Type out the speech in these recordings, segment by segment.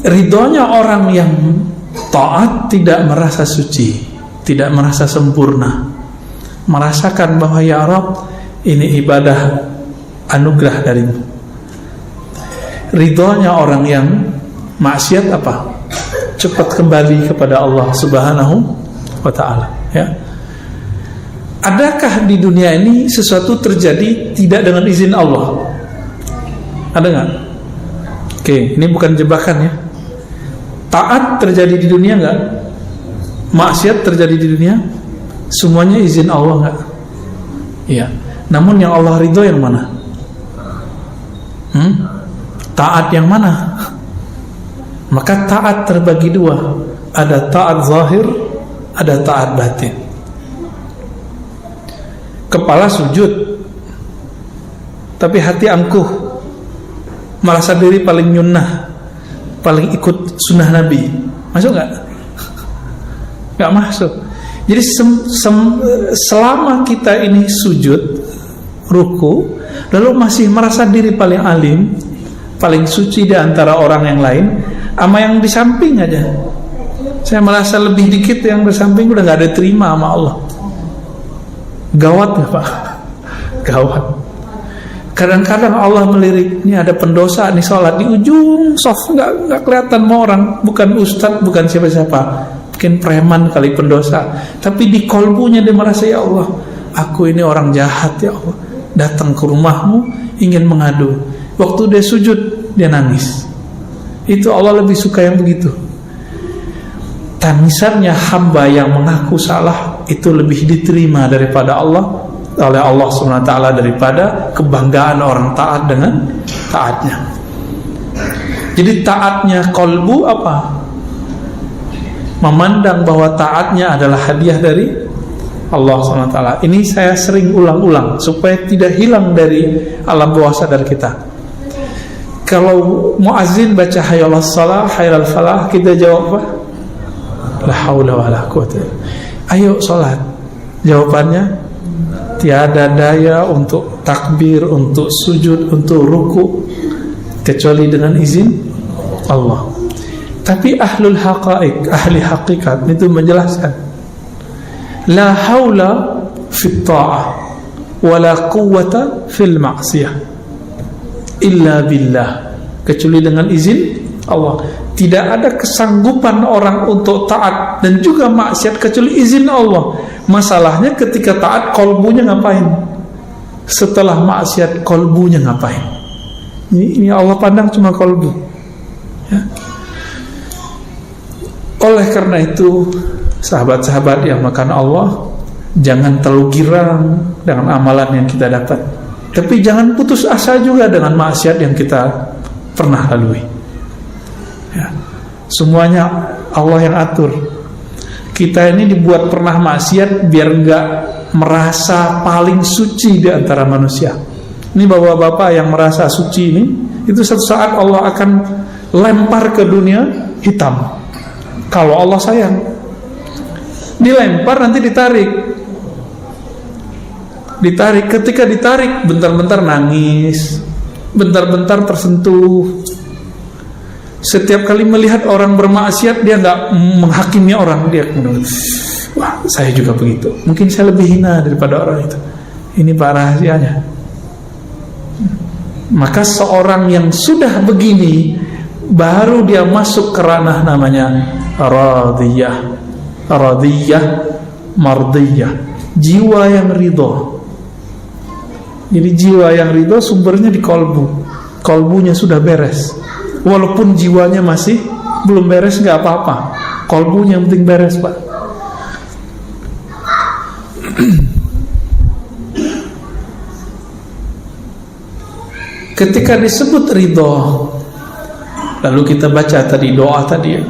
ridhonya orang yang taat tidak merasa suci, tidak merasa sempurna, merasakan bahwa ya Rabb, ini ibadah anugerah darimu. Ridhonya orang yang maksiat apa? Cepat kembali kepada Allah Subhanahu wa ta'ala, ya. Adakah di dunia ini sesuatu terjadi tidak dengan izin Allah? Ada nggak? Oke, ini bukan jebakan ya. Taat terjadi di dunia nggak? Maksiat terjadi di dunia? Semuanya izin Allah nggak? Iya. Namun yang Allah ridho yang mana? Taat yang mana? Maka taat terbagi dua. Ada taat zahir, ada taat batin. Kepala sujud, tapi hati angkuh, merasa diri paling nyunnah, paling ikut sunnah Nabi. Masuk gak? Gak masuk. Jadi selama kita ini sujud, ruku, lalu masih merasa diri paling alim, paling suci di antara orang yang lain, sama yang di samping aja, saya merasa lebih dikit, yang di samping udah gak ada terima sama Allah. Gawat gak Pak? Gawat. Kadang-kadang Allah melirik, ini ada pendosa nih sholat di ujung soft, nggak kelihatan sama orang, bukan ustadz, bukan siapa-siapa, mungkin preman kali pendosa, tapi di kolbunya dia merasa, ya Allah, aku ini orang jahat ya Allah, datang ke rumahmu ingin mengadu. Waktu dia sujud dia nangis. Itu Allah lebih suka yang begitu. Tangisannya hamba yang mengaku salah itu lebih diterima daripada Allah, oleh Allah SWT, daripada kebanggaan orang taat dengan taatnya. Jadi taatnya kolbu apa? Memandang bahwa taatnya adalah hadiah dari Allah SWT. Ini saya sering ulang-ulang supaya tidak hilang dari alam bawah sadar kita. Kalau muazzin baca hayyalas shalah, hayyal falah, kita jawab apa? La haula wala quwwata. Ayo sholat. Jawabannya tiada daya untuk takbir, untuk sujud, untuk ruku kecuali dengan izin Allah. Tapi ahlul haqaiq, ahli hakikat itu menjelaskan, la haula fit ta'ah wala quwwata fil ma'siyah illa billah, kecuali dengan izin Allah. Tidak ada kesanggupan orang untuk taat dan juga maksiat kecuali izin Allah. Masalahnya ketika taat kolbunya ngapain? Setelah maksiat kolbunya ngapain? Ini Allah pandang cuma kolbu, ya. Oleh karena itu, sahabat-sahabat yang makan Allah, jangan terlalu girang dengan amalan yang kita dapat, tapi jangan putus asa juga dengan maksiat yang kita pernah lalui, ya. Semuanya Allah yang atur. Kita ini dibuat pernah maksiat biar enggak merasa paling suci di antara manusia. Ini bapak-bapak yang merasa suci ini, itu suatu saat Allah akan lempar ke dunia hitam. Kalau Allah sayang, dilempar nanti ditarik. Ketika ditarik, bentar-bentar nangis, bentar-bentar tersentuh. Setiap kali melihat orang bermaksiat, dia nggak menghakimi orang, dia wah saya juga begitu, mungkin saya lebih hina daripada orang itu. Ini Pak rahasianya. Maka seorang yang sudah begini, baru dia masuk ke ranah namanya radiyah, mardiyah, jiwa yang ridho. Jadi jiwa yang ridho sumbernya di kolbu. Kolbunya sudah beres. Walaupun jiwanya masih belum beres, nggak apa-apa. Kolbunya yang penting beres, Pak. Ketika disebut ridho, lalu kita baca tadi doa tadi,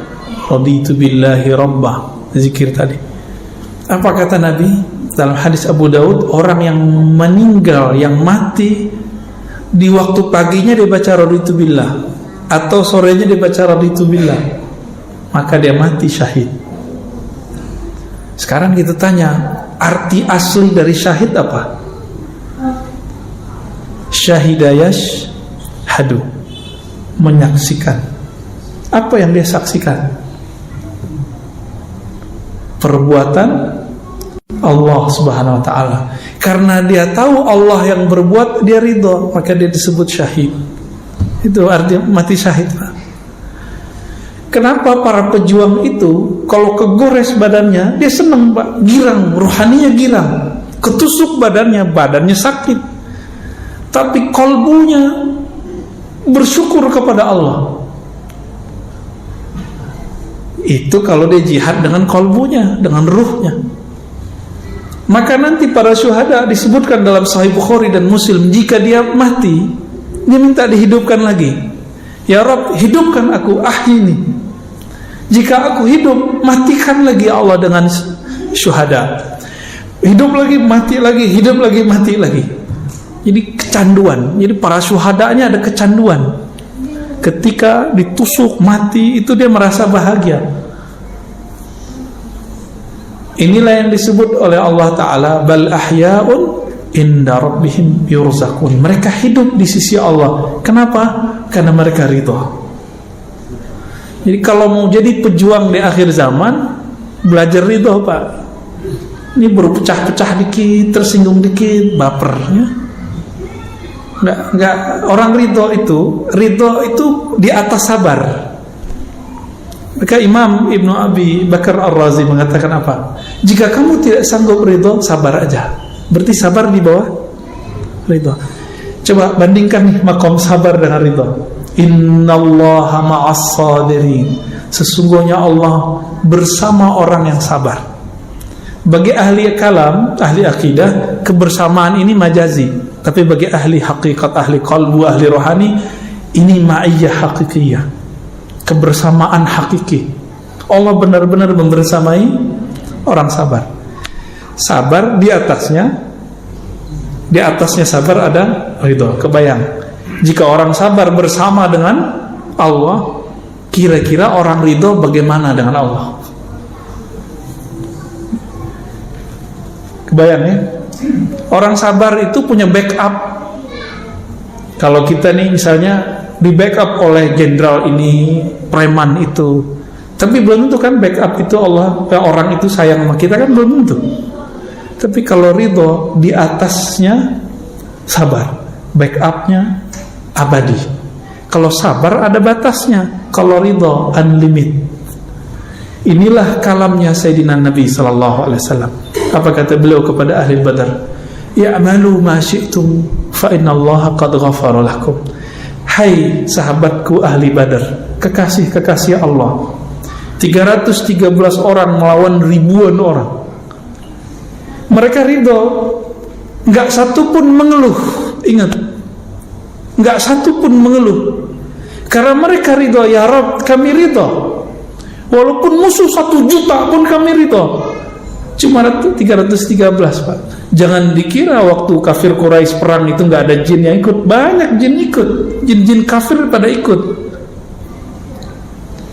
raditu billahi rabbah, zikir tadi. Apa kata Nabi dalam hadis Abu Daud? Orang yang meninggal, yang mati di waktu paginya dia baca raditu billah, atau sorenya dia baca raditu billah, maka dia mati syahid. Sekarang kita tanya, arti asli dari syahid apa? Syahidayash hadu, menyaksikan. Apa yang dia saksikan? Perbuatan Allah Subhanahu wa ta'ala. Karena dia tahu Allah yang berbuat, dia ridho, maka dia disebut syahid. Itu artinya mati syahid, Pak. Kenapa para pejuang itu kalau kegores badannya, dia senang, Pak, girang, rohaninya girang. Ketusuk badannya sakit, tapi kolbunya bersyukur kepada Allah. Itu kalau dia jihad dengan kolbunya, dengan ruhnya. Maka nanti para syuhada disebutkan dalam Sahih Bukhari dan Muslim, jika dia mati, dia minta dihidupkan lagi. Ya Rabb, hidupkan aku, ahyini. Jika aku hidup, matikan lagi ya Allah dengan syuhada. Hidup lagi, mati lagi, hidup lagi, mati lagi. Jadi kecanduan. Jadi para syuhadanya ada kecanduan. Ketika ditusuk mati, itu dia merasa bahagia. Inilah yang disebut oleh Allah Ta'ala, bal ahya'un inda rabbihim yurzakun. Mereka hidup di sisi Allah. Kenapa? Karena mereka ridho. Jadi kalau mau jadi pejuang di akhir zaman, belajar ridho, Pak. Ini berpecah-pecah dikit, tersinggung dikit, baper, ya. Enggak, orang ridho itu di atas sabar. Maka Imam Ibnu Abi Bakar Ar-Razi mengatakan apa? Jika kamu tidak sanggup ridho, sabar aja. Berarti sabar di bawah ridho. Coba bandingkan nih makom sabar dengan ridho. Innallaha ma'as sabirin. Sesungguhnya Allah bersama orang yang sabar. Bagi ahli kalam, ahli akidah, kebersamaan ini majazi. Tapi bagi ahli hakikat, ahli qalbu, ahli rohani, ini ma'iyyah hakikiyah, kebersamaan hakiki. Allah benar-benar membersamai orang sabar. Sabar di atasnya sabar ada ridho. Kebayang, jika orang sabar bersama dengan Allah, kira-kira orang ridho bagaimana dengan Allah? Kebayang ya? Orang sabar itu punya backup. Kalau kita nih misalnya di backup oleh jenderal ini, preman itu, tapi belum tentu kan backup itu Allah, orang itu sayang sama kita kan belum tentu. Tapi kalau ridho, di atasnya sabar, backupnya abadi. Kalau sabar ada batasnya, kalau ridho unlimited. Inilah kalamnya Sayyidina Nabi Sallallahu Alaihi Wasallam. Apa kata beliau kepada ahli Badar? Ya'malu ma syi'tum fa innallaha qad ghafara lakum. Hai sahabatku ahli Badar, kekasih-kekasih Allah, 313 orang melawan ribuan orang. Mereka ridho, enggak satu pun mengeluh. Ingat, enggak satu pun mengeluh. Karena mereka ridho, ya Rabb, kami ridho. Walaupun musuh 1 juta pun kami ridho. Cuma 313, Pak. Jangan dikira waktu kafir Quraisy perang itu nggak ada jin yang ikut. Banyak jin ikut. Jin-jin kafir pada ikut.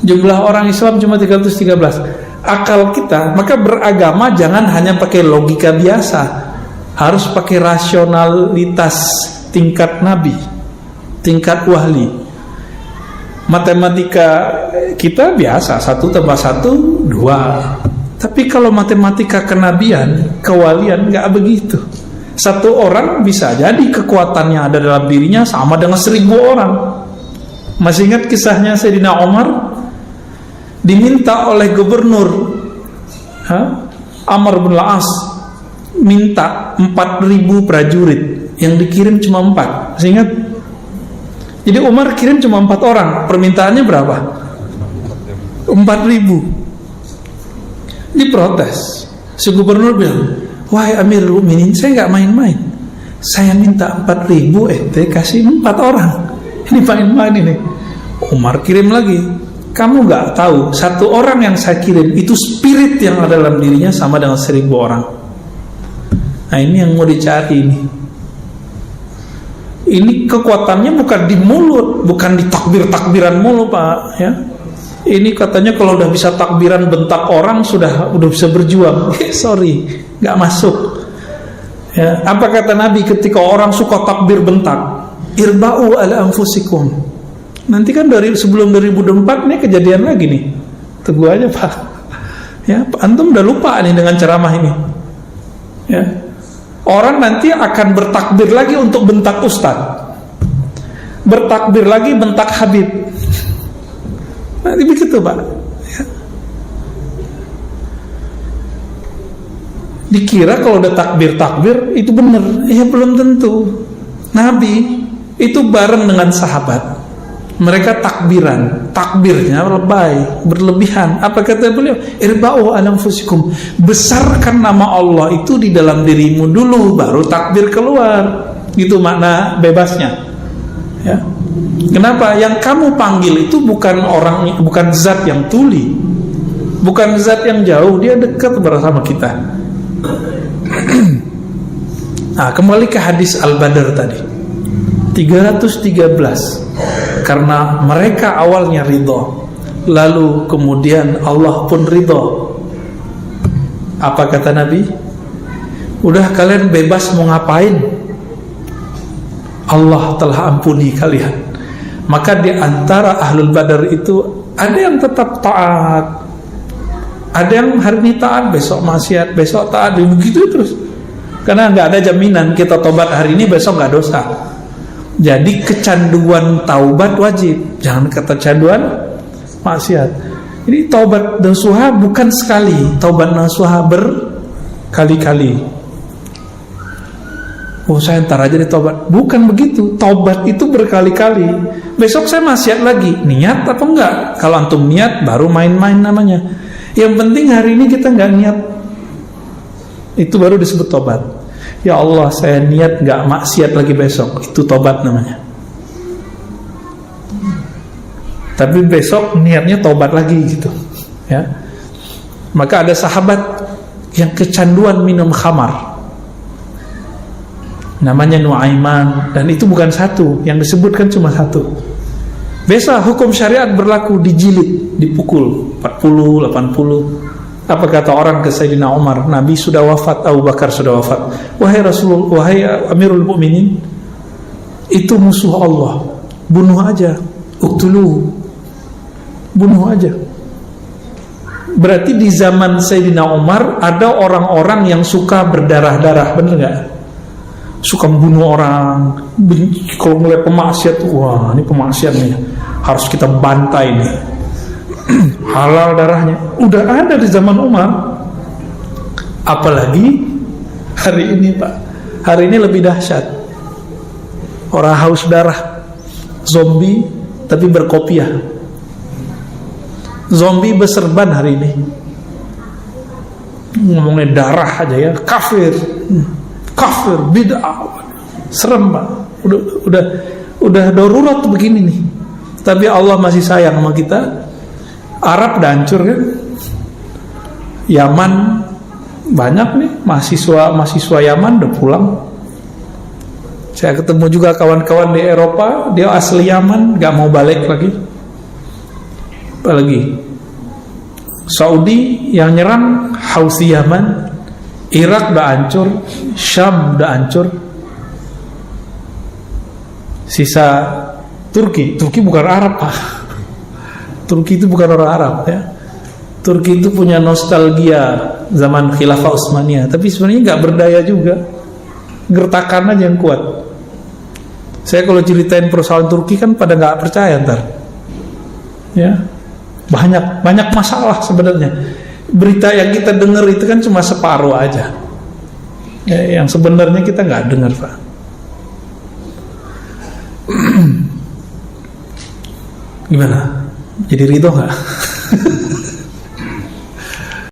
Jumlah orang Islam cuma 313. Akal kita, maka beragama jangan hanya pakai logika biasa. Harus pakai rasionalitas tingkat nabi, tingkat wahli. Matematika kita biasa, 1 tambah 1 2. Tapi kalau matematika kenabian, kewalian, nggak begitu. 1 orang bisa jadi kekuatannya ada dalam dirinya sama dengan 1000 orang. Masih ingat kisahnya Sayyidina Umar diminta oleh gubernur Amr bin Al-As, minta 4000 prajurit, yang dikirim cuma 4. Masih ingat? Jadi Umar kirim cuma 4 orang. Permintaannya berapa? 4000. Diprotes. Si gubernur bilang, wahai Amirul Mukminin, saya nggak main-main. Saya minta 4000, kasih 4 orang. Ini main-main ini. Umar kirim lagi. Kamu nggak tahu, 1 orang yang saya kirim itu spirit yang ada dalam dirinya sama dengan 1000 orang. Nah ini yang mau dicari ini. Ini kekuatannya bukan di mulut, bukan di takbir-takbiran mulu, Pak, ya. Ini katanya kalau udah bisa takbiran bentak orang udah bisa berjuang. Sorry, nggak masuk. Ya, apa kata Nabi ketika orang suka takbir bentak? Irba'u ala anfusikum. Nanti kan sebelum 2004 nih kejadian lagi nih. Tunggu aja Pak. Ya, antum udah lupa nih dengan ceramah ini. Ya. Orang nanti akan bertakbir lagi untuk bentak ustaz, bertakbir lagi bentak Habib. Nanti begitu Pak. Ya. Dikira kalau udah takbir itu benar. Ya belum tentu. Nabi itu bareng dengan sahabat, mereka takbirnya lebay, berlebihan. Apa kata beliau? Irba'u ala anfusikum, besarkan nama Allah itu di dalam dirimu dulu, baru takbir keluar. Itu makna bebasnya. Ya. Kenapa? Yang kamu panggil itu bukan zat yang tuli, bukan zat yang jauh, dia dekat bersama kita. Nah, kembali ke hadis Al-Badr tadi 313. Karena mereka awalnya ridho, lalu kemudian Allah pun ridho. Apa kata Nabi? Udah kalian bebas mau ngapain, Allah telah ampuni kalian. Maka di antara Ahlul Badar itu ada yang tetap taat, ada yang hari ini taat, besok maksiat, besok taat, begitu terus. Karena nggak ada jaminan kita tobat hari ini besok nggak dosa. Jadi kecanduan taubat wajib, jangan kecanduan maksiat. Ini taubat nasuha bukan sekali, taubat nasuha berkali-kali. Oh saya ntar aja deh taubat, bukan begitu. Taubat itu berkali-kali. Besok saya maksiat lagi, niat apa enggak? Kalau antum niat baru main-main namanya. Yang penting hari ini kita nggak niat, itu baru disebut taubat. Ya Allah, saya niat gak maksiat lagi besok, itu tobat namanya. Tapi besok niatnya tobat lagi gitu, ya. Maka ada sahabat yang kecanduan minum khamar, namanya Nuaiman, dan itu bukan satu, yang disebutkan cuma satu. Biasa hukum syariat berlaku, dijilid, dipukul 40, 80. Apa kata orang ke Sayyidina Umar? Nabi sudah wafat, Abu Bakar sudah wafat. Wahai Rasulullah, wahai Amirul Mukminin, itu musuh Allah, bunuh aja, uktuluhu, bunuh aja. Berarti di zaman Sayyidina Umar ada orang-orang yang suka berdarah-darah, bener gak? Suka membunuh orang, kalau ngeliat pemaksiat, wah ini pemaksiat nih, harus kita bantai nih. Halal darahnya udah ada di zaman Umar, apalagi hari ini Pak. Hari ini lebih dahsyat. Orang haus darah, zombie tapi berkopiah, zombie berserban hari ini. Ngomongnya darah aja ya, kafir, bid'ah, serem Pak. Udah darurat begini nih. Tapi Allah masih sayang sama kita. Arab udah hancur kan, Yaman banyak nih mahasiswa Yaman udah pulang. Saya ketemu juga kawan-kawan di Eropa, dia asli Yaman, gak mau balik lagi. Apalagi Saudi yang nyerang Houthi Yaman, Irak udah hancur, Syam udah hancur. Sisa Turki bukan Arab Pak. Turki itu bukan orang Arab ya. Turki itu punya nostalgia zaman Khilafah Utsmaniyah, tapi sebenarnya nggak berdaya juga. Gertakan aja yang kuat. Saya kalau ceritain persoalan Turki kan pada nggak percaya ntar. Ya, banyak masalah sebenarnya. Berita yang kita dengar itu kan cuma separuh aja. Ya, yang sebenarnya kita nggak dengar Pak. Gimana? Jadi ridho nggak?